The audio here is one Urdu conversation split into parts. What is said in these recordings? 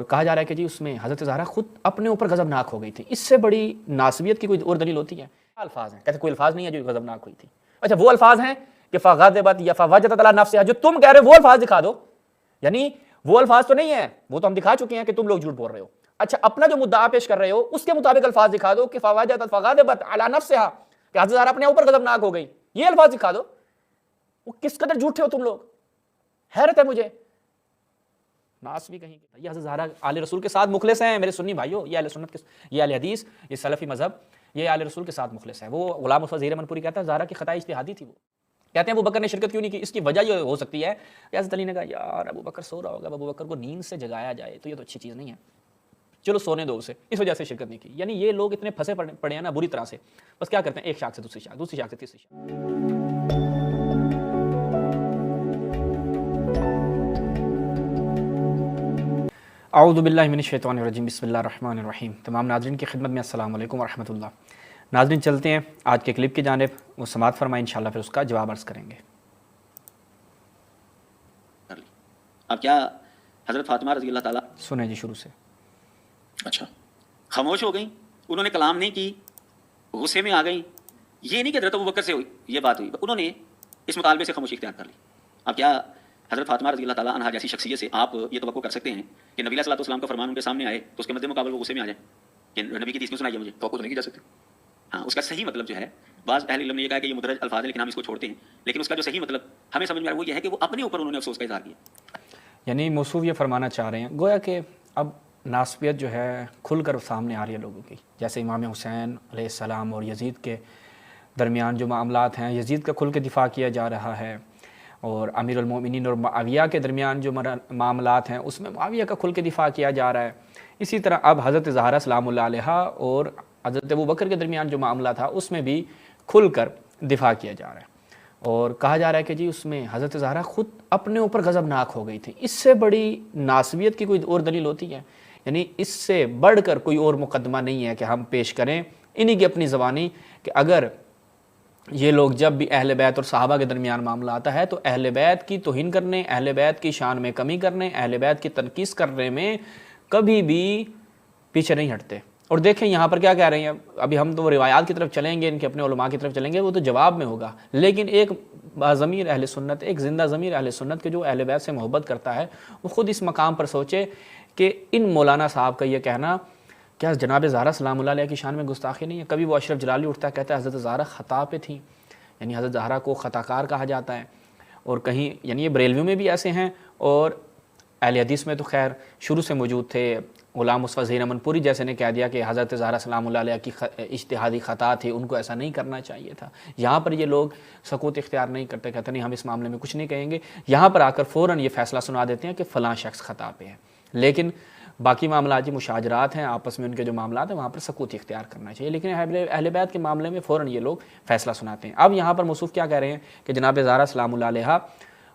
اور کہا جا رہا ہے کہ جی اس میں حضرت زہرا خود اپنے اوپر غضبناک ہو گئی تھی. اس سے بڑی ناسبیت کی کوئی اور دلیل ہوتی ہے؟ الفاظ ہیں، کہتے کوئی الفاظ نہیں ہے جو غضبناک ہوئی تھی. اچھا وہ الفاظ ہیں کہ فغضبت یا فوجدت علی نفسها، جو تم کہہ رہے ہو وہ الفاظ دکھا دو. یعنی وہ الفاظ تو نہیں ہیں، وہ تو ہم دکھا چکے ہیں کہ تم لوگ جھوٹ بول رہے ہو. اچھا اپنا جو مدعا پیش کر رہے ہو اس کے مطابق الفاظ دکھا دو کہ فغضبت علی نفسها، کہ حضرت زہرا اپنے اوپر غضبناک ہو گئی. یہ الفاظ دکھا دو. وہ کس قدر جھوٹے ہو تم لوگ، حیرت ہے مجھے. ناس بھی کہیں یہ حضرت زہرا آل رسول کے ساتھ مخلص ہیں میرے سنی بھائیوں. یہ اہل سنت یہ اہل حدیث، یہ سلفی مذہب، یہ آل رسول کے ساتھ مخلص ہے. وہ غلام مصطفیٰ زہیر منپوری کہتا ہے زہرا کی خطا اجتہادی تھی. وہ کہتے ہیں ابو بکر نے شرکت کیوں نہیں کی؟ اس کی وجہ یہ ہو سکتی ہے کہ حضرت علی نے کہا یار ابو بکر سو رہا ہوگا، ابو بکر کو نیند سے جگایا جائے تو یہ تو اچھی چیز نہیں ہے، چلو سونے دو اسے، اس وجہ سے شرکت نہیں کی. یعنی یہ لوگ اتنے پھنسے پڑے ہیں نا بری طرح سے، بس کیا کرتے ہیں ایک شاخ سے دوسری شاخ، دوسری شاخ سے تیسری شاخ. اعوذ باللہ من الشیطان الرجیم، بسم اللہ الرحمن الرحیم. تمام ناظرین کی خدمت میں السلام علیکم ورحمۃ اللہ. ناظرین چلتے ہیں آج کے کلپ کی جانب، وہ سماعت فرمائیں انشاءاللہ، پھر اس کا جواب عرض کریں گے. اب کیا حضرت فاطمہ رضی اللہ تعالیٰ سنیں جی شروع سے. اچھا خاموش ہو گئیں، انہوں نے کلام نہیں کی، غصے میں آ گئیں. یہ نہیں کہ حضرت ابوبکر سے یہ بات ہوئی، انہوں نے اس مطالبے سے خاموشی اختیار کر لی. اب کیا حضرت فاطمہ رضی اللہ تعالیٰ عنہا جیسی شخصیت سے آپ یہ توقع کر سکتے ہیں کہ نبی علیہ الصلوۃ والسلام کا فرمان ان کے سامنے آئے تو اس کے مد مقابل وہ غصے میں آ جائیں کہ نبی کی حدیث کیوں سنائی ہے؟ مجھے توقع تو نہیں کی جا سکتی. ہاں اس کا صحیح مطلب جو ہے، بعض اہل علم نے یہ کہا کہ یہ مدرج الفاظ ہیں لیکن ہم اس کو چھوڑتے ہیں، لیکن اس کا جو صحیح مطلب ہمیں سمجھ میں آیا وہ یہ ہے کہ وہ اپنے اوپر انہوں نے افسوس کا اظہار کیا. یعنی موصوف یہ فرمانا چاہ رہے ہیں گویا کہ اب ناسبیت جو ہے کھل کر سامنے آ رہی ہے لوگوں کی. جیسے امام حسین علیہ السلام اور یزید کے درمیان جو معاملات ہیں، یزید کا کھل کے دفاع کیا جا رہا ہے، اور امیر المومنین اور معاویہ کے درمیان جو معاملات ہیں اس میں معاویہ کا کھل کے دفاع کیا جا رہا ہے. اسی طرح اب حضرت زہرا سلام اللہ علیہا اور حضرت ابوبکر کے درمیان جو معاملہ تھا اس میں بھی کھل کر دفاع کیا جا رہا ہے. اور کہا جا رہا ہے کہ جی اس میں حضرت زہرا خود اپنے اوپر غضبناک ہو گئی تھی. اس سے بڑی ناسبیت کی کوئی اور دلیل ہوتی ہے؟ یعنی اس سے بڑھ کر کوئی اور مقدمہ نہیں ہے کہ ہم پیش کریں انہی کی اپنی زبانی کہ اگر یہ لوگ جب بھی اہل بیت اور صحابہ کے درمیان معاملہ آتا ہے تو اہل بیت کی توہین کرنے، اہل بیت کی شان میں کمی کرنے، اہل بیت کی تنقیص کرنے میں کبھی بھی پیچھے نہیں ہٹتے. اور دیکھیں یہاں پر کیا کہہ رہے ہیں، ابھی ہم تو روایات کی طرف چلیں گے، ان کے اپنے علماء کی طرف چلیں گے، وہ تو جواب میں ہوگا. لیکن ایک ضمیر اہل سنت، ایک زندہ ضمیر اہل سنت کے جو اہل بیت سے محبت کرتا ہے وہ خود اس مقام پر سوچے کہ ان مولانا صاحب کا یہ کہنا کیا جناب زہرا سلام اللہ علیہ کی شان میں گستاخی نہیں ہے؟ کبھی وہ اشرف جلالی اٹھتا ہے کہتا ہے حضرت زہرا خطا پہ تھیں، یعنی حضرت زہرا کو خطا کار کہا جاتا ہے. اور کہیں یعنی یہ بریلویوں میں بھی ایسے ہیں، اور اہل حدیث میں تو خیر شروع سے موجود تھے. غلام مصطفیٰ زہیر منپوری جیسے نے کہہ دیا کہ حضرت زہرا سلام اللہ علیہ کی اجتہادی خطا تھی، ان کو ایسا نہیں کرنا چاہیے تھا. یہاں پر یہ لوگ سکوت اختیار نہیں کرتے، کہتے نہیں ہم اس معاملے میں کچھ نہیں کہیں گے. یہاں پر آ کر فوراً یہ فیصلہ سنا دیتے ہیں کہ فلاں شخص خطا پہ ہے. لیکن باقی معاملات جو مشاجرات ہیں آپس میں ان کے جو معاملات ہیں وہاں پر سکوت اختیار کرنا چاہیے، لیکن اہل بیت کے معاملے میں فوراً یہ لوگ فیصلہ سناتے ہیں. اب یہاں پر موصوف کیا کہہ رہے ہیں کہ جناب زہرا سلام اللہ علیہ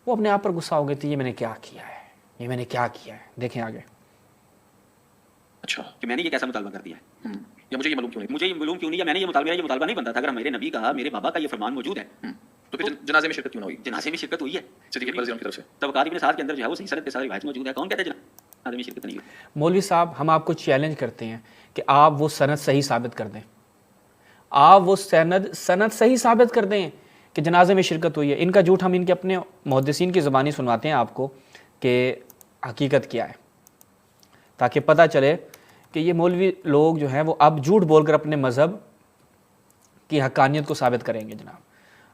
وہ اپنے آپ پر غصہ ہو گئی تھی، یہ میں نے کیا کیا ہے، یہ میں نے کیا کیا ہے. دیکھیں آگے. اچھا کہ میں نے یہ کیسا مطالبہ کر دیا ہے، یا مجھے یہ معلوم کیوں نہیں، مجھے یہ معلوم کیوں نہیں، یا میں نے یہ مطالبہ نہیں بنتا تھا. اگر میرے نبی کا، میرے بابا کا یہ فرمان موجود ہے تو پھر جنازے میں شرکت کیوں نہ ہوئی؟ جنازے میں شرکت ہوئی ہے صدیق اکبر رضی اللہ عنہ کی طرف سے. طبقات ابن سعد کے اندر جو ہے وہ صحیح سند کے ساتھ روایت موجود ہے. کون کہتے ہیں جنازے میں شرکت نہیں ہوئی؟ مولوی صاحب ہم آپ کو چیلنج کرتے ہیں کہ آپ وہ سند صحیح ثابت کر دیں، آپ وہ سند صحیح ثابت کر دیں کہ جنازے میں شرکت ہوئی ہے. ان کا جھوٹ ہم ان کے اپنے محدثین کی زبانی سنواتے ہیں آپ کو کہ حقیقت کیا ہے، تاکہ پتہ چلے کہ یہ مولوی لوگ جو ہیں وہ اب جھوٹ بول کر اپنے مذہب کی حقانیت کو ثابت کریں گے. جناب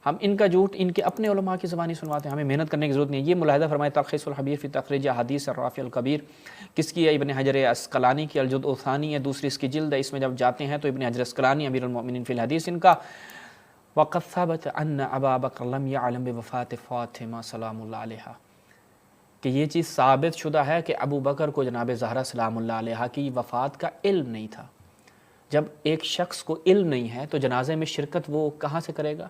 ہم ان کا جھوٹ ان کے اپنے علماء کی زبانی سنواتے ہیں، ہمیں محنت کرنے کی ضرورت نہیں ہے. یہ ملاحظہ فرمائے تلخیص الحبیر فی تخریج احادیث الرافع الکبیر کس کی ہے؟ ابن حجر عسقلانی کی، الجزء الثانی ہے، دوسری اس کی جلد ہے. اس میں جب جاتے ہیں تو ابن حجر عسقلانی امیر المؤمنین فی الحدیث ان کا وقد ثبت ان ابا بکر لم يعلم بوفات فاطمہ سلام اللہ علیہا، کہ یہ چیز ثابت شدہ ہے کہ ابو بکر کو جناب زہرا سلام اللہ علیہا کی وفات کا علم نہیں تھا. جب ایک شخص کو علم نہیں ہے تو جنازے میں شرکت وہ کہاں سے کرے گا؟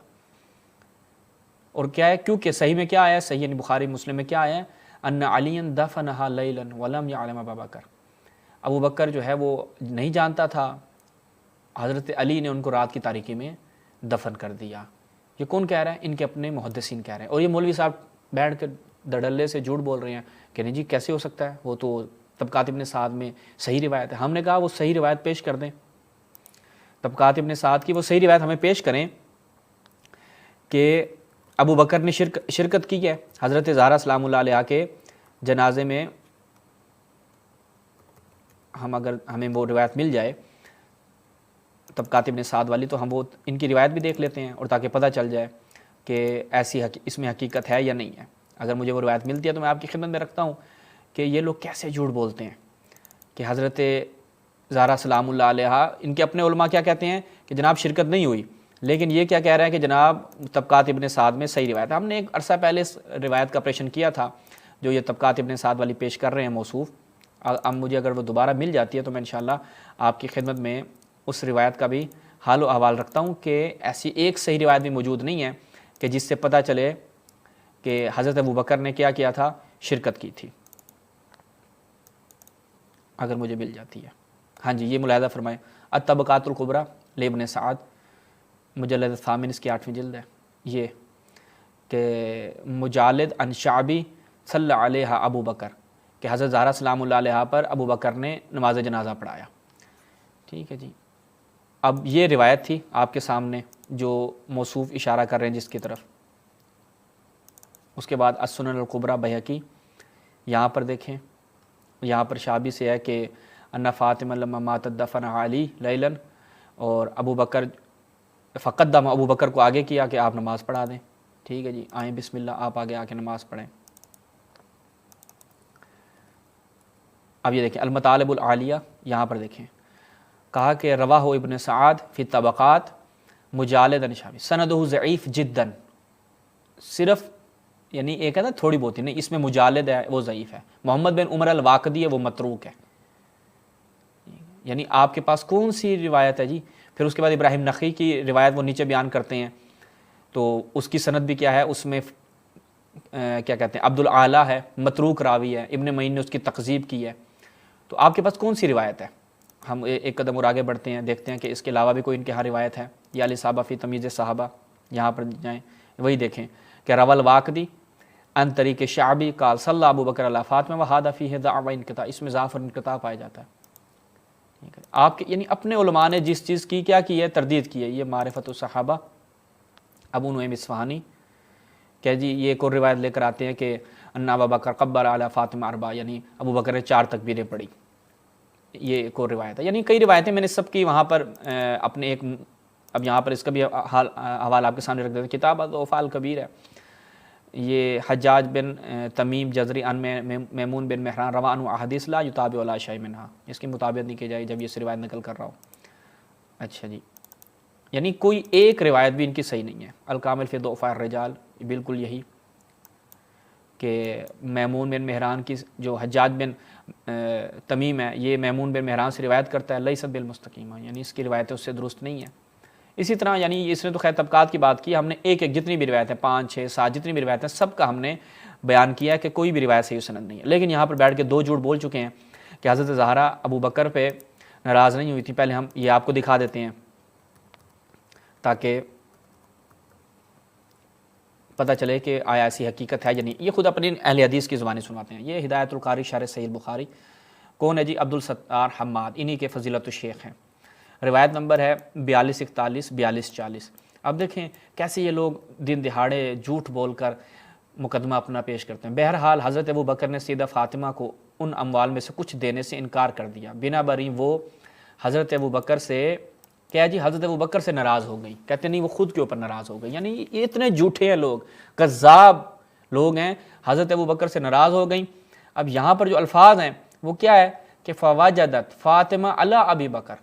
اور کیا ہے؟ کیونکہ صحیح میں کیا آیا ہے، صحیح بخاری مسلم میں کیا آیا ہے، ان علی دفنها لیلا ولم يعلم ابا بکر، ابو بکر جو ہے وہ نہیں جانتا تھا، حضرت علی نے ان کو رات کی تاریکی میں دفن کر دیا. یہ کون کہہ رہا ہے؟ ان کے اپنے محدثین کہہ رہے ہیں. اور یہ مولوی صاحب بیٹھ کے دڑلے سے جھوٹ بول رہے ہیں کہ نہیں جی کیسے ہو سکتا ہے، وہ تو طبقات ابن سعد میں صحیح روایت ہے. ہم نے کہا وہ صحیح روایت پیش کر دیں, طبقات ابن سعد کی وہ صحیح روایت ہمیں پیش کریں کہ ابو بکر نے شرکت کی ہے حضرت زہرا سلام اللہ علیہا کے جنازے میں. اگر ہمیں وہ روایت مل جائے طبقات ابن سعد والی تو ہم وہ ان کی روایت بھی دیکھ لیتے ہیں, اور تاکہ پتہ چل جائے کہ ایسی اس میں حقیقت ہے یا نہیں ہے. اگر مجھے وہ روایت ملتی ہے تو میں آپ کی خدمت میں رکھتا ہوں کہ یہ لوگ کیسے جھوٹ بولتے ہیں کہ حضرت زہرا سلام اللہ علیہا, ان کے اپنے علماء کیا کہتے ہیں کہ جناب شرکت نہیں ہوئی, لیکن یہ کیا کہہ رہے ہیں کہ جناب طبقات ابن سعد میں صحیح روایت ہے. ہم نے ایک عرصہ پہلے اس روایت کا آپریشن کیا تھا جو یہ طبقات ابن سعد والی پیش کر رہے ہیں موصوف. اب مجھے اگر وہ دوبارہ مل جاتی ہے تو میں انشاءاللہ آپ کی خدمت میں اس روایت کا بھی حال و احوال رکھتا ہوں کہ ایسی ایک صحیح روایت بھی موجود نہیں ہے کہ جس سے پتہ چلے کہ حضرت ابو بکر نے کیا تھا, شرکت کی تھی. اگر مجھے مل جاتی ہے. ہاں جی, یہ ملاحظہ فرمائیں الطبقات الکبریٰ لابن سعد, مجلد الثامن اس کی 8ویں جلد ہے, یہ کہ مجالد ان شعبی صلی علیہ ابو بکر, کہ حضرت زہرا سلام اللہ علیہ پر ابو بکر نے نماز جنازہ پڑھایا. ٹھیک ہے جی. اب یہ روایت تھی آپ کے سامنے جو موصوف اشارہ کر رہے ہیں جس کی طرف. اس کے بعد السنن الکبریٰ بیہقی, یہاں پر دیکھیں, یہاں پر شعبی سے ہے کہ ان فاطمہ لما ماتت دفن علی لیلاً, اور ابو بکر فقدم, ابو بکر کو آگے کیا کہ آپ نماز پڑھا دیں. ٹھیک ہے جی, آئیں بسم اللہ, آپ آگے آ کے نماز پڑھیں. اب یہ دیکھیں المطالب العالیہ, یہاں پر دیکھیں کہا کہ رواہ ابن سعد فی طبقات مجالد ان شعبی سندہ ضعیف جدا, صرف یعنی ایک ہے نا تھوڑی بہت ہی نہیں, اس میں مجالد ہے وہ ضعیف ہے. محمد بن عمر الواقدی ہے وہ متروک ہے. یعنی آپ کے پاس کون سی روایت ہے جی؟ پھر اس کے بعد ابراہیم نخعی کی روایت وہ نیچے بیان کرتے ہیں, تو اس کی سند بھی کیا ہے, اس میں کیا کہتے ہیں عبد الاعلیٰ ہے, متروک راوی ہے, ابن معین نے اس کی تکذیب کی ہے. تو آپ کے پاس کون سی روایت ہے؟ ہم ایک قدم اور آگے بڑھتے ہیں, دیکھتے ہیں کہ اس کے علاوہ بھی کوئی ان کے ہاں روایت ہے. یا الاصابہ فی تمیز صحابہ, یہاں پر جائیں وہی دیکھیں کہ روى الواقدی ان طریق شعبی قال صلی ابو بکر علی فاطمہ وہذا فیہ ضعف و انقطاع, اس میں ضعف اور انقطاع پایا جاتا ہے. آپ کے یعنی اپنے علماء نے جس چیز کی کیا کی ہے, تردید کی ہے. یہ معرفت الصحابہ ابو نعیم اصفہانی کہ جی یہ ایک اور روایت لے کر آتے ہیں کہ ان ابا بکر قبر علی فاطمہ اربع, یعنی ابو بکر نے 4 تکبیریں پڑھی. یہ ایک اور روایت ہے. یعنی کئی روایتیں میں نے سب کی وہاں پر اپنے ایک, اب یہاں پر اس کا بھی حوالہ آپ کے سامنے رکھ دیتے ہیں. کتاب الضعفاء الکبیر ہے, یہ حجاج بن تمیم جزری ان میمون بن مہران رواں احادیث لا یتابع ولا شیء منها, اس کی مطابقت نہیں کی جائے جب یہ اس روایت نقل کر رہا ہوں. اچھا جی, یعنی کوئی ایک روایت بھی ان کی صحیح نہیں ہے. الکامل فی ضعفاء الرجال, بالکل یہی کہ میمون بن مہران کی جو حجاج بن تمیم ہے, یہ میمون بن مہران سے روایت کرتا ہے لیست بالمستقیمہ, یعنی اس کی روایتیں اس سے درست نہیں ہیں. اسی طرح یعنی اس نے تو خیر طبقات کی بات کی, ہم نے ایک جتنی بھی روایتیں 5 6 7 جتنی بھی روایتیں سب کا ہم نے بیان کیا کہ کوئی بھی روایت صحیح سند نہیں ہے. لیکن یہاں پر بیٹھ کے 2 جھوٹ بول چکے ہیں کہ حضرت زہرا ابو بکر پہ ناراض نہیں ہوئی تھی. پہلے ہم یہ آپ کو دکھا دیتے ہیں تاکہ پتہ چلے کہ آیا ایسی حقیقت ہے یا نہیں. یہ خود اپنی اہل حدیث کی زبانی سناتے ہیں. یہ ہدایت القاری شرح صحیح البخاری, کون ہے جی؟ عبد الستار حماد, انہی کے فضیلت الشیخ ہیں. روایت نمبر ہے 4241 4240. اب دیکھیں کیسے یہ لوگ دن دہاڑے جھوٹ بول کر مقدمہ اپنا پیش کرتے ہیں. بہرحال حضرت ابو بکر نے سیدہ فاطمہ کو ان اموال میں سے کچھ دینے سے انکار کر دیا. بنا بری وہ حضرت ابو بکر سے کیا جی, حضرت ابو بکر سے ناراض ہو گئی. کہتے نہیں وہ خود کے اوپر ناراض ہو گئی. یعنی یہ اتنے جھوٹے ہیں لوگ, کذاب لوگ ہیں. حضرت ابو بکر سے ناراض ہو گئیں. اب یہاں پر جو الفاظ ہیں وہ کیا ہے کہ فواجدت فاطمہ علی ابی بکر,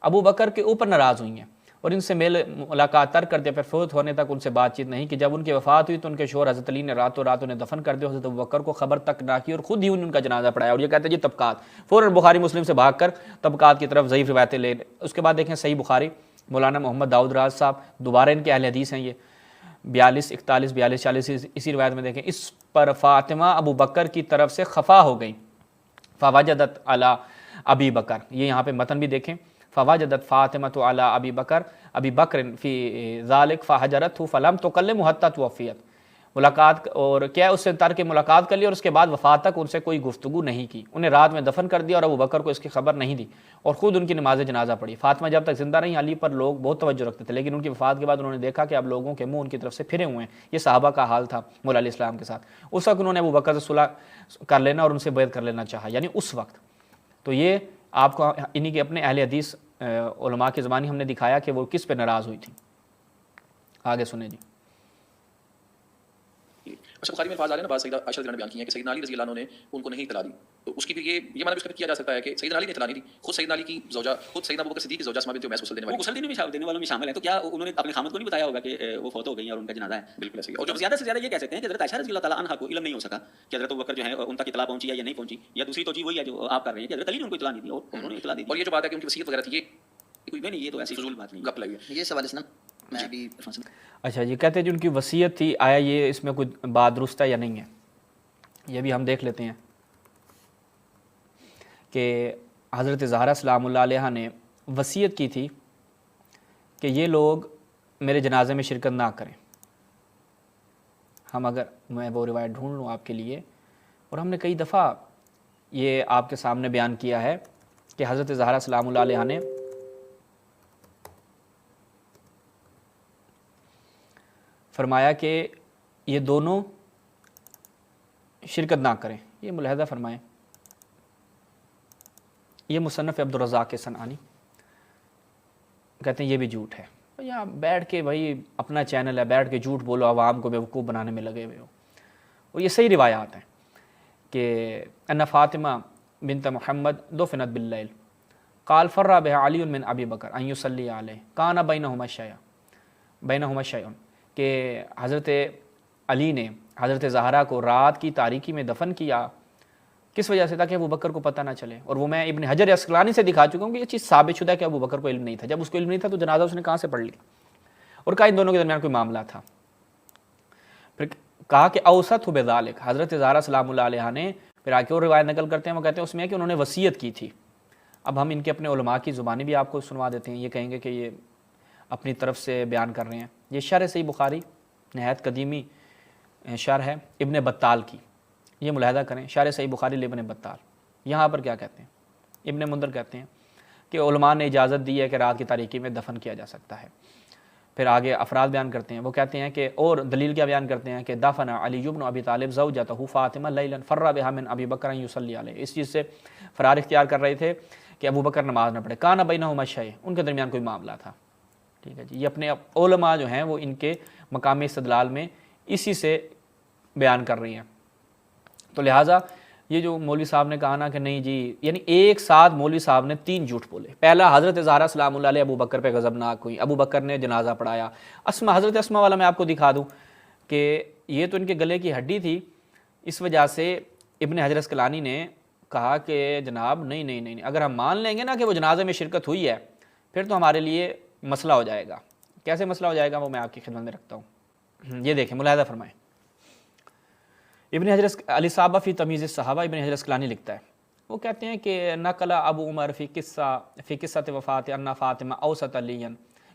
ابو بکر کے اوپر ناراض ہوئی ہیں اور ان سے ملاقات ترک کر دیا. پھر فوت ہونے تک ان سے بات چیت نہیں کی. جب ان کی وفات ہوئی تو ان کے شوہر حضرت علی نے راتوں رات انہیں دفن کر دیا. حضرت ابو بکر کو خبر تک نہ کی اور خود ہی ان کا جنازہ پڑھایا. اور یہ کہتے ہیں جی طبقات, فوراً بخاری مسلم سے بھاگ کر طبقات کی طرف ضعیف روایتیں لے. اس کے بعد دیکھیں صحیح بخاری, مولانا محمد داؤد راز صاحب دوبارہ ان کے اہل حدیث ہیں, یہ 4241 4240 اسی روایت میں دیکھیں اس پر فاطمہ ابو بکر کی طرف سے خفا ہو گئیں. فواجدت علی ابی بکر, یہ یہاں پہ متن بھی دیکھیں, فواجدت فاطمہ علی ابی بکر فی ذالک فحجرتہ فلم تکلمہ حتی توفیت. ملاقات اور کیا اس سے ترک ملاقات کر لی اور اس کے بعد وفات تک ان سے کوئی گفتگو نہیں کی، انہیں رات میں دفن کر دیا اور ابو بکر کو اس کی خبر نہیں دی اور خود ان کی نماز جنازہ پڑھی۔ فاطمہ جب تک زندہ رہیں علی پر لوگ بہت توجہ رکھتے تھے، لیکن ان کی وفات کے بعد انہوں نے دیکھا کہ اب لوگوں کے منہ ان کی طرف سے پھرے ہوئے ہیں۔ یہ صحابہ کا حال تھا مولا علیہ السلام کے ساتھ۔ اس وقت انہوں نے ابو بکر سے صلح کر لینا اور ان سے بیعت کر لینا چاہا، یعنی اس وقت۔ تو یہ آپ کو انہی کے اپنے اہل حدیث علماء کی زبانی ہم نے دکھایا کہ وہ کس پہ ناراض ہوئی تھی۔ آگے سنیں جی۔ اچھا بخاری میں الفاظ آ رہے ہیں نا، بعض سیدہ عائشہ رضی اللہ عنہا نے بیان کی ہیں کہ سیدنا علی رضی اللہ عنہ نے ان کو نہیں اطلاع دی، تو اس کی بھی یہ معنی بھی اس کا کیا جا سکتا ہے کہ سیدنا علی نے اطلاع نہیں دی، خود سیدنا علی کی زوجہ، خود سیدنا ابوبکر صدیق کی زوجہ اسماء بنت عمیس غسل دینے وہ والی، غسل دینے والوں میں شامل ہیں، تو کیا انہوں نے اپنے خامد کو نہیں بتایا ہوگا کہ وہ فوت ہو گئی اور ان کا جنازہ ہے؟ بالکل ایسے ہی۔ اور جو زیادہ سے زیادہ یہ کہہ سکتے ہیں کہ حضرت عائشہ رضی اللہ تعالیٰ عنہا کو علم نہیں ہو سکا کہ حضرت ابوبکر جو ہے ان تک اطلاع پہنچی ہے یا نہیں پہنچی، یا دوسری توجہ وہی ہے جو آپ کر رہے ہیں کہ حضرت علی نے ان کو اطلاع نہیں دی اور انہوں نے اطلاع دی۔ اور یہ جو بات ہے کہ ان کی وصیت وغیرہ تھی، یہ کوئی نہیں، یہ تو ایسی فضول بات نہیں گپ لگی ہے۔ یہ سوال اس نا میں ابھی اچھا جی، کہتے ہیں جو ان کی وصیت تھی، آیا یہ اس میں کوئی بات درست ہے یا نہیں ہے؟ یہ بھی ہم دیکھ لیتے ہیں کہ حضرت زہرا سلام اللہ علیہ نے وصیت کی تھی کہ یہ لوگ میرے جنازے میں شرکت نہ کریں۔ ہم اگر میں وہ روایت ڈھونڈ لوں آپ کے لیے، اور ہم نے کئی دفعہ یہ آپ کے سامنے بیان کیا ہے کہ حضرت زہرا سلام اللہ علیہ نے فرمایا کہ یہ دونوں شرکت نہ کریں، یہ ملاحظہ فرمائیں۔ یہ مصنف عبدالرزاق کے صنعانی کہتے ہیں یہ بھی جھوٹ ہے۔ یہاں بیٹھ کے بھائی اپنا چینل ہے، بیٹھ کے جھوٹ بولو، عوام کو بیوقوف بنانے میں لگے ہوئے ہو۔ اور یہ صحیح روایات ہیں کہ ان فاطمہ بنت محمد دفنت باللیل قال فر بها علی من ابی بکر ان یصلی علیہ کان بینہما شیء، کہ حضرت علی نے حضرت زہرا کو رات کی تاریکی میں دفن کیا، کس وجہ سے؟ تاکہ ابو بکر کو پتہ نہ چلے۔ اور وہ میں ابن حجر عسقلانی سے دکھا چکا ہوں کہ یہ چیز ثابت شدہ ہے کہ ابو بکر کو علم نہیں تھا۔ جب اس کو علم نہیں تھا تو جنازہ اس نے کہاں سے پڑھ لیا؟ اور کہا ان دونوں کے درمیان کوئی معاملہ تھا۔ پھر کہا کہ اوسط بذالک، حضرت زہرا سلام اللہ علیہ نے پھر آ کے اور روایت نقل کرتے ہیں، وہ کہتے ہیں اس میں ہے کہ انہوں نے وصیت کی تھی۔ اب ہم ان کے اپنے علماء کی زبانی بھی آپ کو سنوا دیتے ہیں، یہ کہیں گے کہ یہ اپنی طرف سے بیان کر رہے ہیں۔ یہ شرح صحیح بخاری نہایت قدیمی شرح ہے ابن بطال کی، یہ ملاحظہ کریں، شرح صحیح بخاری ابن بطال۔ یہاں پر کیا کہتے ہیں؟ ابن منذر کہتے ہیں کہ علماء نے اجازت دی ہے کہ رات کی تاریکی میں دفن کیا جا سکتا ہے۔ پھر آگے افراد بیان کرتے ہیں، وہ کہتے ہیں کہ اور دلیل کیا بیان کرتے ہیں کہ دفن علی بن ابی طالب زوجتہ فاطمہ لیلا فر بها من ابی بکر ان یصلی علیہ، اس چیز سے فرار اختیار کر رہے تھے کہ ابو بکر نماز نہ پڑھے، کان بینہما شیء، ان کے درمیان کوئی معاملہ تھا۔ ٹھیک ہے جی، یہ اپنے علماء جو ہیں وہ ان کے مقام استدلال میں اسی سے بیان کر رہی ہیں۔ تو لہٰذا یہ جو مولوی صاحب نے کہا نا کہ نہیں جی، یعنی ایک ساتھ مولوی صاحب نے 3 جھوٹ بولے۔ پہلا، حضرت زہرا سلام اللہ علیہ ابو بکر پہ غضبناک ہوئی، ابو بکر نے جنازہ پڑھایا۔ حضرت اسماء والا میں آپ کو دکھا دوں کہ یہ تو ان کے گلے کی ہڈی تھی، اس وجہ سے ابن حجر عسقلانی نے کہا کہ جناب نہیں، اگر ہم مان لیں گے نا کہ وہ جنازے میں شرکت ہوئی ہے پھر تو ہمارے لیے مسئلہ ہو جائے گا۔ کیسے مسئلہ ہو جائے گا وہ میں آپ کی خدمت میں رکھتا ہوں، یہ دیکھیں، ملاحظہ فرمائیں۔ ابن حجر علی صاحبہ فی تمیز الصحابہ، ابن حجر عسقلانی لکھتا ہے، وہ کہتے ہیں کہ نقل ابو عمر فی قصۃ وفات ان فاطمہ اوسط علی،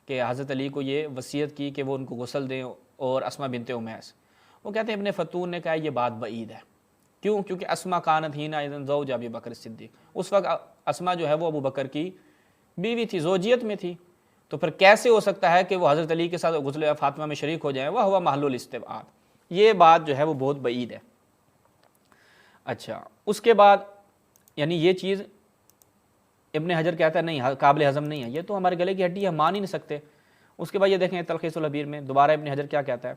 کہ حضرت علی کو یہ وصیت کی کہ وہ ان کو غسل دیں اور اسماء بنت عمیس۔ وہ کہتے ہیں ابن فتون نے کہا یہ بات بعید ہے، کیوں؟ کیونکہ اسماء کانت ہینا اذن زوج ابی بکر صدیق، اس وقت اسماء جو ہے وہ ابو بکر کی بیوی تھی، زوجیت میں تھی، تو پھر کیسے ہو سکتا ہے کہ وہ حضرت علی کے ساتھ غسل فاطمہ میں شریک ہو جائیں؟ وہ ہوا محل الاستبعاد، یہ بات جو ہے وہ بہت بعید ہے۔ اچھا، اس کے بعد یعنی یہ چیز ابن حجر کہتا ہے نہیں، قابل ہضم نہیں ہے، یہ تو ہمارے گلے کی ہڈی ہے، ہم مان ہی نہیں سکتے۔ اس کے بعد یہ دیکھیں تلخیص الحبیر میں دوبارہ ابن حجر کیا کہتا ہے،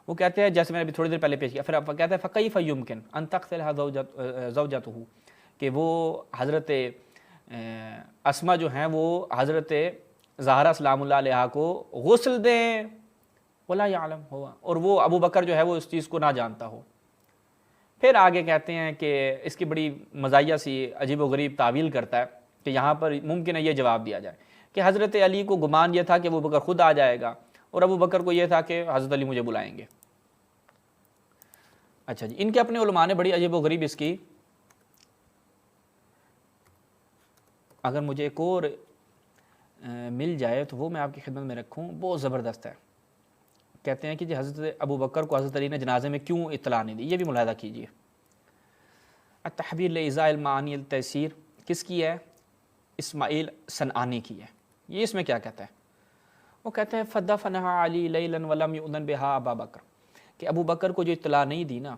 وہ کہتے ہیں جیسے میں نے ابھی تھوڑی دیر پہلے پیش کیا، پھر کہتا ہے فکیف یمکن ان تغسلها زوجته، کہ وہ حضرت اسماء جو ہیں وہ حضرت زہرا سلام اللہ علیہ کو غسل دیں ولا یعلم ہوا، اور وہ ابو بکر جو ہے وہ اس چیز کو نہ جانتا ہو۔ پھر آگے کہتے ہیں کہ اس کی بڑی مزاحیہ سی عجیب و غریب تعویل کرتا ہے کہ یہاں پر ممکن ہے یہ جواب دیا جائے کہ حضرت علی کو گمان یہ تھا کہ ابو بکر خود آ جائے گا، اور ابو بکر کو یہ تھا کہ حضرت علی مجھے بلائیں گے۔ اچھا جی، ان کے اپنے علماء نے بڑی عجیب و غریب اس کی، اگر مجھے ایک اور مل جائے تو وہ میں آپ کی خدمت میں رکھوں، بہت زبردست ہے۔ کہتے ہیں کہ جی حضرت ابو بکر کو حضرت علی نے جنازے میں کیوں اطلاع نہیں دی، یہ بھی ملاحظہ کیجیے۔ التحبیر لإزاء المعانی التیسیر کس کی ہے؟ اسماعیل صنعانی کی ہے۔ یہ اس میں کیا کہتا ہے؟ وہ کہتے ہیں فدفنها علی لیلا ولم یؤذن بها ابا بکر، کہ ابو بکر کو جو اطلاع نہیں دی نا،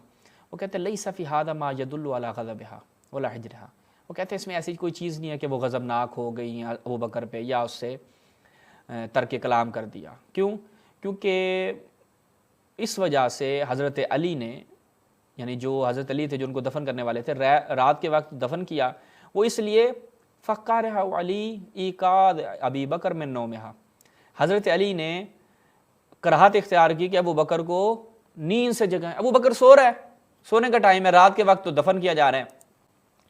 وہ کہتے ہیں لیس فی ھذا ما یدل علی غضبها ولا حجرها، وہ کہتے ہیں اس میں ایسی کوئی چیز نہیں ہے کہ وہ غضبناک ہو گئی ابو بکر پہ یا اس سے ترک کلام کر دیا۔ کیوں؟ کیونکہ اس وجہ سے حضرت علی نے، یعنی جو حضرت علی تھے جو ان کو دفن کرنے والے تھے، رات کے وقت دفن کیا، وہ اس لیے فقارہ علی ایقاظ ابی بکر من نومہا، حضرت علی نے کراہت اختیار کی کہ ابو بکر کو نیند سے جگائیں۔ ابو بکر سو رہا ہے، سونے کا ٹائم ہے، رات کے وقت تو دفن کیا جا رہا ہے۔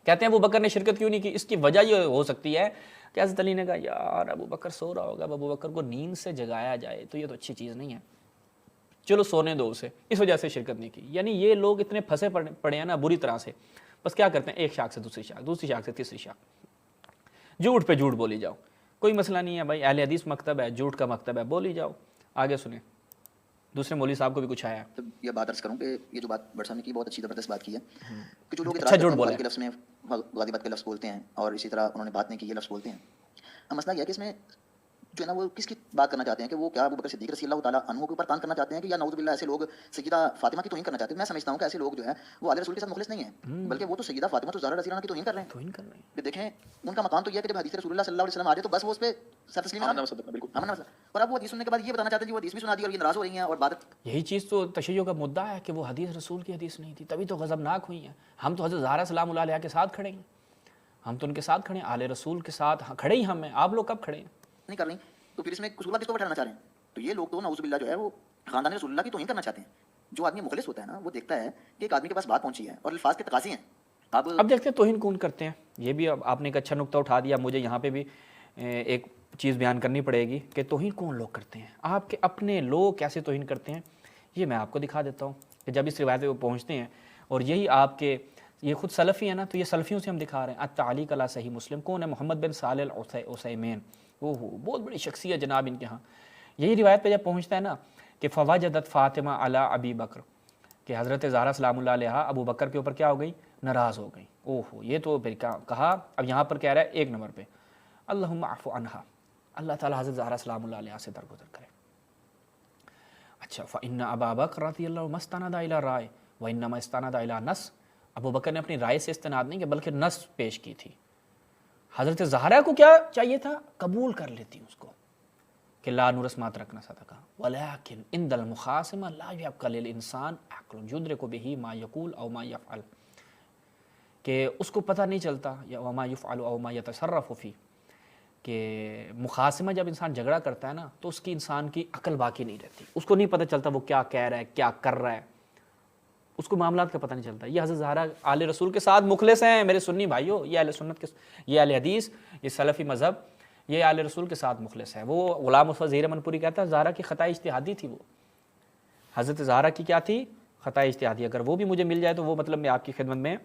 کہتے ہیں ابو بکر نے شرکت کیوں نہیں کی؟ اس کی وجہ یہ ہو سکتی ہے کہ حضرت علی نے کہا یار ابو بکر سو رہا ہوگا، ابو بکر کو نیند سے جگایا جائے تو یہ تو اچھی چیز نہیں ہے، چلو سونے دو اسے، اس وجہ سے شرکت نہیں کی۔ یعنی یہ لوگ اتنے پھنسے پڑے ہیں نا بری طرح سے، بس کیا کرتے ہیں ایک شاخ سے دوسری شاخ، دوسری شاخ سے تیسری شاخ، جھوٹ پہ جھوٹ بولی جاؤ، کوئی مسئلہ نہیں ہے بھائی، اہل حدیث مکتب ہے، جھوٹ کا مکتب ہے، بولی جاؤ۔ آگے سنیں، دوسرے مولوی صاحب کو بھی کچھ آیا۔ تو یہ بات عرض کروں کہ یہ جو بات بٹ صاحب نے کی بہت اچھی زبردست بات کی ہے کہ جو لوگ اچھا جھوٹ بولے کے لفظ میں غازی بات کے لفظ بولتے ہیں اور اسی طرح انہوں نے بات نہیں کی یہ لفظ بولتے ہیں، اب مسئلہ یہ ہے کہ اس میں جو ہے نا وہ کس کی بات کرنا چاہتے ہیں کہ وہ کیا ابو بکر صدیق رضی اللہ تعالیٰ عنہ کے اوپر تان کرنا چاہتے ہیں کہ یا نعوذ باللہ ایسے لوگ سیدہ فاطمہ کی توہین کرنا چاہتے ہیں؟ میں سمجھتا ہوں کہ ایسے لوگ جو ہیں وہ آل رسول کے ساتھ مخلص نہیں ہیں، بلکہ وہ تو سیدہ فاطمہ تو زہرا رضی اللہ عنہا کی توہین کر رہے ہیں۔ کہ دیکھیں ان کا مقام تو یہ ہے کہ جب حدیث رسول اللہ صلی اللہ علیہ وسلم آ جائے تو بس وہ اس پہ سر تسلیم بالکل، اور اب وہ حدیث سننے کے بعد یہ بتانا چاہتے ہیں کہ وہ حدیث بھی سنا دی اور یہ ناراض ہو رہی ہیں اور بات یہی چیز تو تشیع کا مدعا ہے کہ وہ حدیث رسول کی حدیث نہیں تھی، تبھی تو غضبناک ہوئی ہیں۔ ہم تو حضرت زہرا سلام اللہ علیہا کے ساتھ کھڑے ہیں، ہم تو ان کے ساتھ کھڑے ہیں، آل رسول کے ساتھ کھڑے ہی ہم ہیں، آپ لوگ کب کھڑے ہیں؟ نہیں کر رہی، تو پھر اس میں قصور کس کو بٹھانا چاہ رہے ہیں؟ تو یہ لوگ تو نعوذ باللہ جو ہے وہ خاندان رسول اللہ کی توہین کرنا چاہتے ہیں۔ جو آدمی مخلص ہوتا ہے نا وہ دیکھتا ہے کہ ایک آدمی کے پاس بات پہنچی ہے اور الفاظ کے تقاضے ہیں، اب دیکھتے ہیں توہین کون کرتے ہیں۔ یہ بھی اب آپ نے ایک اچھا نقطہ اٹھا دیا، مجھے یہاں پہ بھی ایک چیز بیان کرنی پڑے گی کہ توہین کون لوگ کرتے ہیں، آپ کے اپنے لوگ کیسے توہین کرتے ہیں۔ یہ میں آپ کو دکھا دیتا ہوں کہ جب اس روایت پہ وہ پہنچتے ہیں اور یہی آپ کے یہ خود سلفی ہیں نا، تو یہ سلفیوں سے ہم دکھا رہے ہیں۔ التعلیق علی صحیح مسلم کون ہے؟ محمد بن صالح العثیمین، بہت بڑی شخصیت جناب ان کے ہاں۔ یہی روایت پہ جب پہنچتا ہے نا کہ فوجدت فاطمہ علی ابی بکر، کہ حضرت زہرا سلام اللہ علیہا ابو بکر کے اوپر کیا ہو گئی؟ ناراض ہو گئی۔ اوہو، یہ تو پھر کہا، اب یہاں پر کہہ رہا ہے ایک نمبر پہ اللہم اعف عنہا، اللہ تعالیٰ حضرت زہرا سلام اللہ علیہا سے درگزر کرے۔ اچھا، فإن ابا بکر رضی اللہ عنہ استند الی رائے وانما استند الی نص، ابو بکر نے اپنی رائے سے استناد نہیں کہ بلکہ نص پیش کی تھی۔ حضرت زہرا کو کیا چاہیے تھا؟ قبول کر لیتی اس کو کہ لا نورس ما ترکنا صدقہ ولكن عند المخاصمہ لا يبقى للانسان عقل يدرك به ما يقول او ما يفعل، کہ اس کو پتہ نہیں چلتا یا وما يفعل او ما يتصرف فيه، کہ مخاصمہ جب انسان جھگڑا کرتا ہے نا تو اس کی انسان کی عقل باقی نہیں رہتی، اس کو نہیں پتہ چلتا وہ کیا کہہ رہا ہے کیا کر رہا ہے، اس کو معاملات کا پتہ نہیں چلتا۔ یہ حضرت زہرا آل رسول کے ساتھ مخلص ہیں میرے سنی بھائیوں، یہ اہل سنت کے، یہ اہل حدیث، یہ سلفی مذہب، یہ آل رسول کے ساتھ مخلص ہے۔ وہ غلام مصطفیٰ ظہیر منپوری کہتا ہے زہرا کی خطا اجتہادی تھی، وہ حضرت زہرا کی کیا تھی؟ خطا اجتہادی۔ اگر وہ بھی مجھے مل جائے تو وہ مطلب میں آپ کی خدمت میں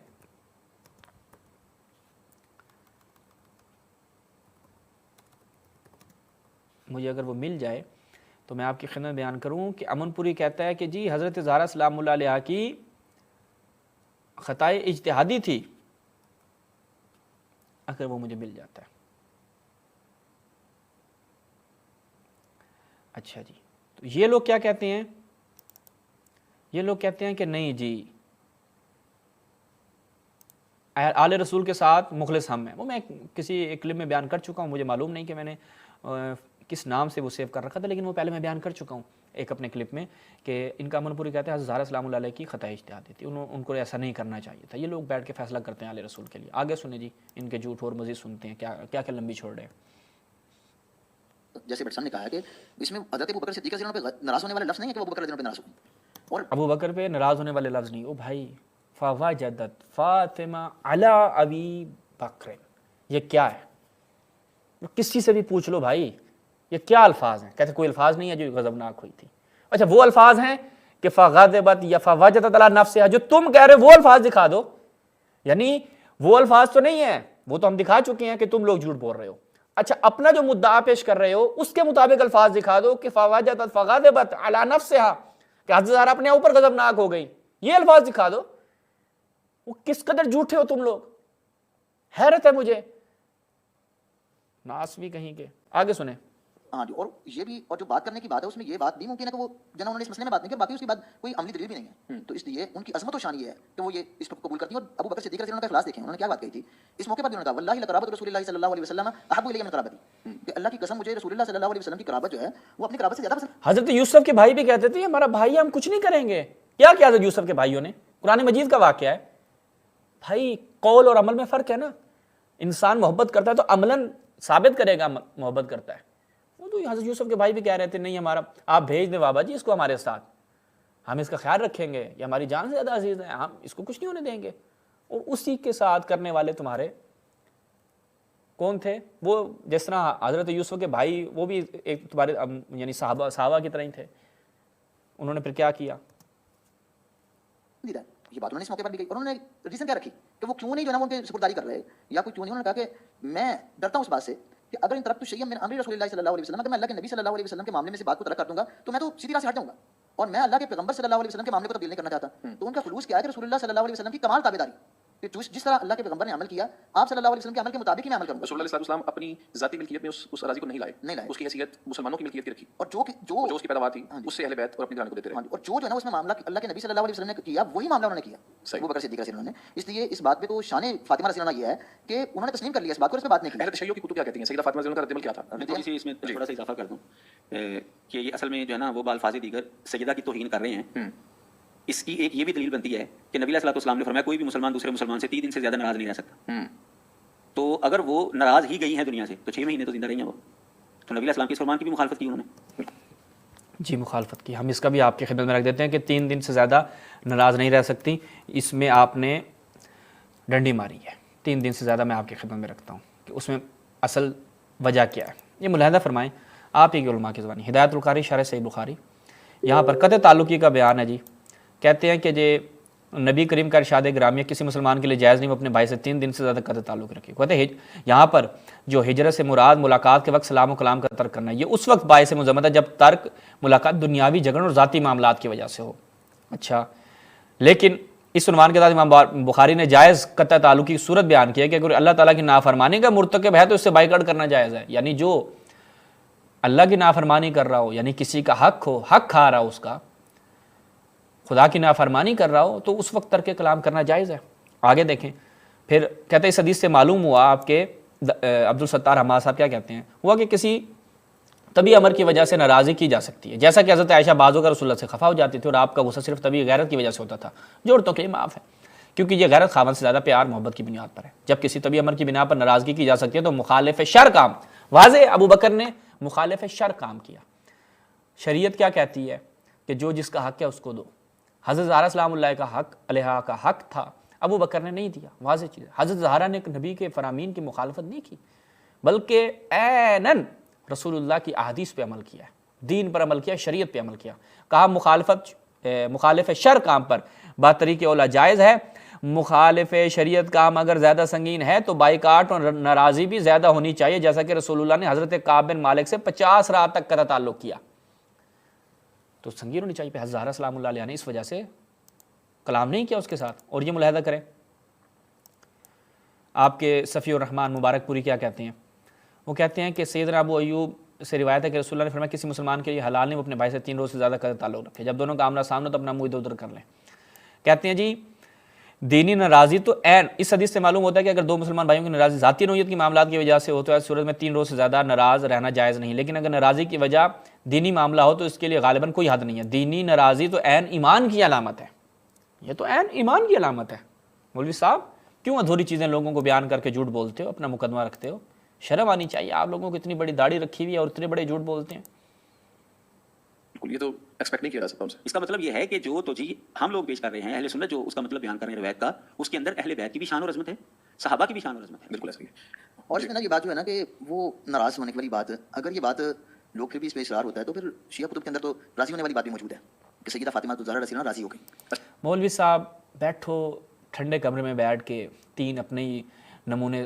مجھے اگر وہ مل جائے تو میں آپ کی خدمت بیان کروں کہ امن پوری کہتا ہے کہ جی حضرت زہرا سلام اللہ علیہا کی خطا اجتہادی تھی، اگر وہ مجھے مل جاتا ہے۔ اچھا جی، تو یہ لوگ کیا کہتے ہیں؟ یہ لوگ کہتے ہیں کہ نہیں جی آل رسول کے ساتھ مخلص ہم ہیں۔ وہ میں کسی ایک کلپ میں بیان کر چکا ہوں، مجھے معلوم نہیں کہ میں نے کس نام سے وہ سیو کر رکھا تھا، لیکن وہ پہلے میں بیان کر چکا ہوں ایک اپنے کلپ میں کہ ان کا امن پوری کہتے ہیں حضرت زہرا سلام اللہ علیہ کی خطا اجتہادی تھی، ان کو ایسا نہیں کرنا چاہیے تھا۔ یہ لوگ بیٹھ کے فیصلہ کرتے ہیں آل رسول کے لیے۔ آگے سنیں جی، ان کے جھوٹ اور مزید سنتے ہیں کیا کیا لمبی چھوڑ رہے ہیں۔ جیسے بٹ صاحب نے کہا ہے کہ اس میں حضرت ابو بکر صدیق رضی اللہ عنہ پہ ناراض ہونے والے لفظ نہیں ہے کہ وہ ابو بکر رضی اللہ عنہ پہ ناراض ہو، اور ابو بکر پہ ناراض ہونے والے لفظ نہیں۔ او بھائی، فوجدت فاطمہ علی ابی بکر، یہ کیا ہے؟ کسی سے بھی پوچھ لو بھائی یہ کیا الفاظ ہیں؟ کہتے کوئی الفاظ نہیں ہے جو غضبناک ہوئی تھی۔ اچھا وہ الفاظ ہیں کہ فغضبت یا فوجدت علی نفسها، جو تم کہہ رہے وہ الفاظ دکھا دو، یعنی وہ الفاظ تو نہیں ہیں، وہ تو ہم دکھا چکے ہیں کہ تم لوگ جھوٹ بول رہے ہو۔ اچھا اپنا جو مدعا پیش کر رہے ہو اس کے مطابق الفاظ دکھا دو کہ فوجدت فغضبت علی نفسها کہ حضرت زہرا اپنے اوپر غضبناک ہو گئی، یہ الفاظ دکھا دو. وہ کس قدر جھوٹے ہو تم لوگ، حیرت ہے مجھے. ناس بھی کہیں کے. آگے سنیں. ہاں جی. اور یہ بھی، اور جو بات کرنے کی بات ہے اس میں یہ بات بھی ممکن ہے کہ وہ جنہوں انہوں نے اس مسئلے میں بات نہیں کی، باقی اس کے بعد کوئی عملی دلیل بھی نہیں ہے. تو اس لیے ان کی عظمت و شان یہ ہے کہ وہ یہ اس کو قبول کرتی ہیں. اور ابو بکر صدیق رضی اللہ عنہ کا اخلاص دیکھیں، انہوں نے کیا بات کہی تھی اس موقع پر. انہوں نے کہا واللہ لقرابۃ رسول اللہ صلی اللہ علیہ وسلم احب الی من قرابتی، کہ اللہ کی قسم مجھے رسول اللہ صلی اللہ علیہ وسلم کی قرابت جو ہے وہ اپنی قرابت سے زیادہ پسند. حضرت یوسف کے بھائی بھی کہتے تھے ہمارا بھائی، ہم کچھ نہیں کریں گے. کیا کیا حضرت یوسف کے بھائیوں نے؟ قرآن مجید کا واقعہ ہے بھائی. قول اور عمل میں فرق ہے نا. انسان محبت کرتا ہے تو عملاً ثابت کرے گا محبت کرتا ہے. وہ تو حضرت یوسف کے بھائی بھی کہہ رہے تھے نہیں ہمارا، آپ بھیج دیں بابا جی اس کو ہمارے ساتھ، ہم اس کا خیال رکھیں گے، یہ ہماری جان سے زیادہ عزیز ہے، ہم اس کو کچھ نہیں ہونے دیں گے. اور اسی کے ساتھ کرنے والے تمہارے کون تھے؟ وہ جس طرح حضرت یوسف کے بھائی وہ بھی ایک تمہارے یعنی صحابہ کی طرح ہی تھے. انہوں نے پھر کیا کیا؟ یہ بات انہوں نے اس موقع پر بھی کہی. اور انہوں نے ریزن کیا رکھی کہ وہ کیوں نہیں جو ہے نا وہ ان کی سپرداری کر رہے یا کوئی کیوں نہیں. انہوں نے کہا کہ میں ڈرتا ہوں اس بات سے کہ اگر ان ترکت شیئا من امر رسول اللہ صلی اللہ علیہ وسلم، اگر میں اللہ کے نبی صلی اللہ علیہ وسلم کے معاملے میں سے بات کو ترک کر دوں گا تو میں تو سیدھی راہ سے ہٹ جاؤں گا، اور میں اللہ کے پیغمبر صلی اللہ علیہ وسلم کے معاملے کو تبدیل نہیں کرنا چاہتا. تو ان کا خلوص کیا ہے کہ رسول اللہ صلی اللہ علیہ وسلم کی کمال تابعداری، کہ جس طرح اللہ کے پیغمبر نے عمل کیا آپ صلی اللہ علیہ وسلم کے عمل کے مطابق ہی میں عمل کروں گا. رسول اللہ صلی اللہ علیہ وسلم اپنی ذاتی ملکیت میں اس اراضی کو نہیں لائے، اس کی حیثیت مسلمانوں کی ملکیت کی رکھی، اور جو اس کی پیداوار تھی اس سے اہل بیت اور اپنی گھرانے کو دیتے رہے. اور جو ہے نا اس میں معاملہ اللہ کے نبی صلی اللہ علیہ وسلم نے کیا وہی معاملہ انہوں نے کیا ابو بکر صدیق رضی اللہ عنہ نے. اس لیے اس بات پہ تو شان فاطمہ رضی اللہ عنہ یہ ہے کہ انہوں نے تسلیم کر لیا اس بات کو، اس پہ بات نہیں کی. اہل تشیع کی کتب کیا کہتی ہیں؟ سیدہ فاطمہ رضی اللہ عنہ کا رد عمل کیا تھا؟ میں تھوڑی سی اس میں تھوڑا سا اضافہ کر دوں کہ یہ اصل میں جو ہے نا وہ بالفاظ دیگر سیدہ کی توہین کر رہے ہیں. اس کی ایک یہ بھی دلیل بنتی ہے کہ نبی علیہ الصلوۃ والسلام نے فرمایا کوئی بھی مسلمان دوسرے مسلمان سے 3 دن سے زیادہ ناراض نہیں رہ سکتا. تو اگر وہ ناراض ہی گئی ہیں دنیا سے تو 6 مہینے تو زندہ رہی ہیں وہ. تو نبی علیہ السلام کی اس فرمان کی بھی مخالفت کی انہوں نے. جی مخالفت کی. ہم اس کا بھی آپ کی خدمت میں رکھ دیتے ہیں کہ 3 دن سے زیادہ ناراض نہیں رہ سکتی. اس میں آپ نے ڈنڈی ماری ہے. 3 دن سے زیادہ میں آپ کی خدمت میں رکھتا ہوں کہ اس میں اصل وجہ کیا ہے. یہ ملاحظہ فرمائیں آپ ہی کے علماء کی زبانی. ہدایت القاری شرح صحیح بخاری، یہاں پر قطع تعلقی کا بیان ہے. جی کہتے ہیں کہ نبی کریم کا ارشاد گرامیہ کسی مسلمان کے لیے جائز نہیں وہ اپنے بھائی سے 3 دن سے زیادہ قطع تعلق رکھے. کہتے ہیں یہاں پر جو ہجرت سے مراد ملاقات کے وقت سلام و کلام کا ترک کرنا ہے، یہ اس وقت باعث مذمت ہے جب ترک ملاقات دنیاوی جھگڑوں اور ذاتی معاملات کی وجہ سے ہو. اچھا لیکن اس عنوان کے ساتھ امام بخاری نے جائز قطع تعلق کی صورت بیان کی ہے کہ اگر اللہ تعالیٰ کی نافرمانی کا مرتکب ہے تو اس سے بائیکاٹ کرنا جائز ہے. یعنی جو اللہ کی نافرمانی کر رہا ہو، یعنی کسی کا حق ہو، حق کھا رہا ہو، اس کا خدا کی نافرمانی کر رہا ہو، تو اس وقت ترک کلام کرنا جائز ہے. آگے دیکھیں پھر کہتے ہیں اس حدیث سے معلوم ہوا آپ کے عبدالستار حماد صاحب کیا کہتے ہیں، ہوا کہ کسی طبی امر کی وجہ سے ناراضی کی جا سکتی ہے، جیسا کہ حضرت عائشہ بعضوں کا رسول اللہ سے خفا ہو جاتی تھی اور آپ کا غصہ صرف طبی غیرت کی وجہ سے ہوتا تھا، جو عورتوں کے لیے معاف ہے کیونکہ یہ غیرت خاوند سے زیادہ پیار محبت کی بنیاد پر ہے. جب کسی طبی امر کی بنا پر ناراضگی کی جا سکتی ہے تو مخالف شر کام، واضح ابو بکر نے مخالف شر کام کیا. شریعت کیا کہتی ہے کہ جو جس کا حق ہے اس کو دو. حضرت زہرا سلام اللہ کا حق علیہا کا حق تھا، ابو بکر نے نہیں دیا، واضح چیز ہے. حضرت زہرا نے نبی کے فرامین کی مخالفت نہیں کی بلکہ عیناً رسول اللہ کی احادیث پہ عمل کیا، دین پر عمل کیا، شریعت پہ عمل کیا. کہا مخالف شر کام پر بطریق اولا جائز ہے. مخالف شریعت کام اگر زیادہ سنگین ہے تو بائیکاٹ اور ناراضی بھی زیادہ ہونی چاہیے، جیسا کہ رسول اللہ نے حضرت کعب بن مالک سے 50 رات تک قطع تعلق کیا. تو سنگین ہونی چاہیے. حضرت زہرا سلام اللہ علیہ نے اس وجہ سے کلام نہیں کیا اس کے ساتھ. اور یہ ملاحظہ کریں آپ کے صفی الرحمن مبارک پوری کیا کہتے ہیں، وہ کہتے ہیں کہ سیدنا ابو ایوب سے روایت ہے کہ رسول اللہ نے فرمایا کسی مسلمان کے لیے حلال نہیں وہ اپنے بھائی سے 3 روز سے زیادہ قطع تعلق رکھے. جب دونوں کا آمنا سامنا تو اپنا منہ ادھر ادھر کر لیں. کہتے ہیں جی دینی ناراضی تو عین اس حدیث سے معلوم ہوتا ہے کہ اگر 2 مسلمان بھائیوں کی ناراضی ذاتی نوعیت کی معاملات کی وجہ سے ہو تو اس صورت میں 3 روز سے زیادہ ناراض رہنا جائز نہیں. لیکن اگر ناراضی کی وجہ دینی معاملہ ہو تو اس کے لیے غالباً کوئی حد نہیں ہے. دینی ناراضی تو عین ایمان کی علامت ہے، یہ تو عین ایمان کی علامت ہے. مولوی صاحب کیوں ادھوری چیزیں لوگوں کو بیان کر کے جھوٹ بولتے ہو، اپنا مقدمہ رکھتے ہو؟ شرم آنی چاہیے. آپ لوگوں کو اتنی بڑی داڑھی رکھی ہوئی ہے اور اتنے بڑے جھوٹ بولتے ہیں. یہ تو ایکسپیکٹ نہیں کیا جا سکتا ان سے. اس کا مطلب یہ ہے کہ جو توجیہ ہم لوگ پیش کر رہے ہیں اہل سنت جو اس کا مطلب بیان کر رہے ہیں روایت کا، اس کے اندر اہل بیت کی بھی شان اور عظمت ہے، صحابہ کی بھی شان اور عظمت ہے. بالکل ایسا ہی ہے. اور اس میں نا یہ بات جو ہے نا کہ وہ ناراض ہونے کی والی بات، اگر یہ بات لوگ پھر بھی اس پہ اصرار ہوتا ہے تو پھر شیعہ کتب کے اندر تو راضی ہونے والی بات بھی موجود ہے کہ سیدہ فاطمہ الزہرا رضی اللہ عنہا راضی ہو گئی. مولوی صاحب بیٹھو ٹھنڈے کمرے میں بیٹھ کے 3 اپنے ہی نمونے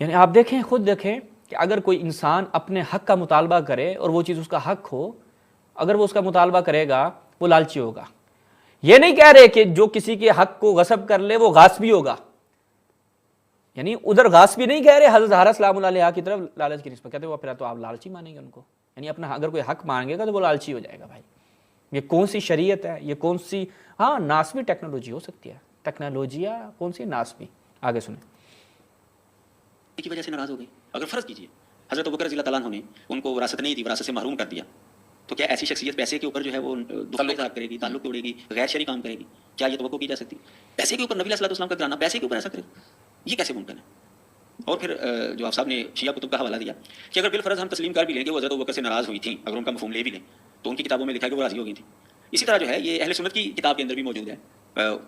یعنی آپ دیکھیں، خود دیکھیں کہ اگر کوئی انسان اپنے حق کا مطالبہ کرے اور وہ چیز اس کا حق ہو، اگر وہ اس کا مطالبہ کرے گا وہ لالچی ہوگا۔ یہ نہیں کہہ رہے کہ جو کسی کے حق کو غصب کر لے وہ غاصبی ہوگا، یعنی ادھر غاصبی نہیں کہہ رہے، حضرت زہرا سلام اللہ علیہا کی طرف لالچ کی نسبت کہتے ہیں، وہ پھر تو آپ لالچی مانیں گے ان کو، یعنی اپنا اگر کوئی حق مانگے گا تو وہ لالچی ہو جائے گا۔ بھائی یہ کون سی شریعت ہے، یہ کون سی ناسبی ٹیکنالوجی ہو سکتی ہے، ٹیکنالوجیا کون سی ناسبی؟ آگے سنیں۔ کی وجہ سے ناراض ہو گئی۔ اگر فرض کیجیے حضرت ابوبکر رضی اللہ تعالیٰ عنہ نے ان کو وراثت نہیں دی، وراثت سے محروم کر دیا، تو کیا ایسی شخصیت پیسے کے اوپر جو ہے وہ تعلق کرے گی، تعلق توڑے گی، غیر شرعی کام کرے گی؟ کیا یہ توقع کی جا سکتی؟ پیسے کے اوپر نبی علیہ الصلوۃ والسلام کا گرانا پیسے کے اوپر ایسا کرے، یہ کیسے ممکن ہے؟ اور پھر جو آپ صاحب نے شیعہ کتب کا حوالہ دیا کہ اگر بالفرض ہم تسلیم کر بھی لیں کہ وہ حضرت ابوبکر سے ناراض ہوئی تھیں، اگر ان کا مفہوم لے بھی لیں تو ان کی کتابوں میں لکھا ہے کہ وہ راضی ہو گئی تھیں۔ اسی طرح جو ہے یہ اہل سنت کی کتاب کے اندر بھی موجود ہے،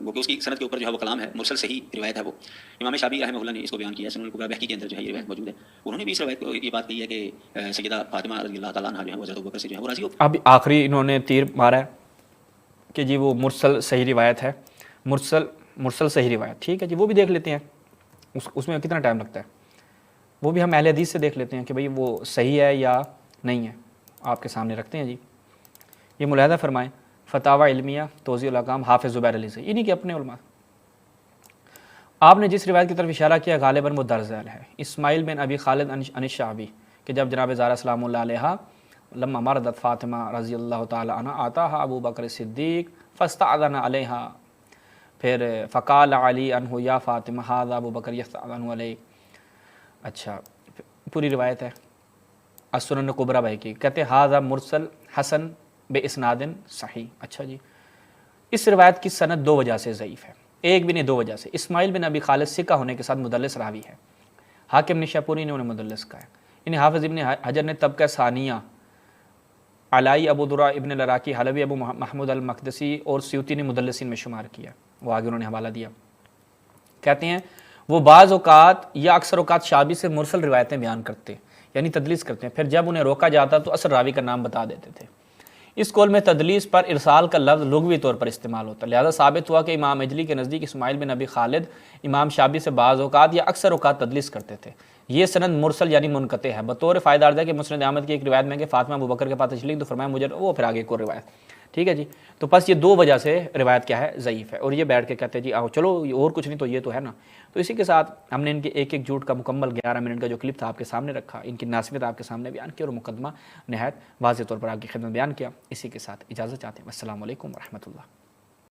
وہ کہ اس کی سند کے اوپر جو ہے وہ کلام ہے، مرسل صحیح روایت ہے۔ وہ امام شافعی رحمہ اللہ نے اس کو بیان کیا ہے، سنن الکبریٰ بہقی کے اندر جو ہے یہ روایت موجود ہے۔ انہوں نے بھی اس روایت کو یہ بات کہی ہے کہ سیدہ فاطمہ رضی اللہ تعالیٰ عنہ جو ہے وہ حضرت ابوبکر سے جو ہے وہ راضی ہو۔ اب آخری انہوں نے تیر مارا ہے کہ جی وہ مرسل صحیح روایت ہے، مرسل صحیح روایت، ٹھیک ہے جی، وہ بھی دیکھ لیتے ہیں، اس میں کتنا ٹائم لگتا ہے، وہ بھی ہم اہل حدیث سے دیکھ لیتے ہیں کہ بھئی وہ صحیح ہے یا نہیں ہے، آپ کے سامنے رکھتے ہیں جی۔ یہ ملاحظہ فرمائیں، فتاوی علمیہ توضیح الاحکام حافظ زبیر علی سے، انہی کے اپنے علماء۔ آپ نے جس روایت کی طرف اشارہ کیا غالباً وہ درج ذیل ہے، اسماعیل بن ابی خالد عن الشعبی، کہ جب جناب زہرا سلام اللہ علیہا لما مرضت فاطمہ رضی اللہ تعالی عنہ آتاہا ابو بکر صدیق فاستأذن علیہا، پھر فقال علی عنہ یا فاطمہ ھذا ابو بکر یستأذن علیک۔ اچھا پوری روایت ہے، السنن کبریٰ بہقی، کہتے ہیں ھذا مرسل حسن بے اسناد صحیح۔ اچھا جی، اس روایت کی سند دو وجہ سے ضعیف ہے، ایک بھی نہیں دو وجہ سے۔ اسماعیل بن ابی خالد ثقہ ہونے کے ساتھ مدلس راوی ہے، حاکم نشاپوری نے انہیں مدلس کہا ہے، انہیں حافظ ابن حجر نے طبقہ ثانیہ علائی ابو درا ابن العراقی حلبی ابو محمود المقدسی اور سیوطی نے مدلسین میں شمار کیا، وہ آگے انہوں نے حوالہ دیا۔ کہتے ہیں وہ بعض اوقات یا اکثر اوقات شابی سے مرسل روایتیں بیان کرتے یعنی تدلیس کرتے ہیں، پھر جب انہیں روکا جاتا تو اصل راوی کا نام بتا دیتے تھے۔ اس قول میں تدلیس پر ارسال کا لفظ لغوی طور پر استعمال ہوتا ہے، لہذا ثابت ہوا کہ امام اجلی کے نزدیک اسماعیل بن ابی خالد امام شابی سے بعض اوقات یا اکثر اوقات تدلیس کرتے تھے۔ یہ سند مرسل یعنی منقطع ہے۔ بطور فائدہ عرض ہے کہ مسند احمد کی ایک روایت میں کہ فاطمہ ابو بکر کے پاس تشریف تو فرمایا مجھے، وہ پھر آگے کو روایت، ٹھیک ہے جی۔ تو بس یہ دو وجہ سے روایت کیا ہے، ضعیف ہے، اور یہ بیٹھ کے کہتے ہیں جی آؤ چلو اور کچھ نہیں تو یہ تو ہے نا۔ تو اسی کے ساتھ ہم نے ان کے ایک ایک جھوٹ کا مکمل 11 منٹ کا جو کلپ تھا آپ کے سامنے رکھا، ان کی ناسبت آپ کے سامنے بیان کی اور مقدمہ نہایت واضح طور پر آپ کی خدمت بیان کیا۔ اسی کے ساتھ اجازت چاہتے ہیں، السلام علیکم ورحمۃ اللہ۔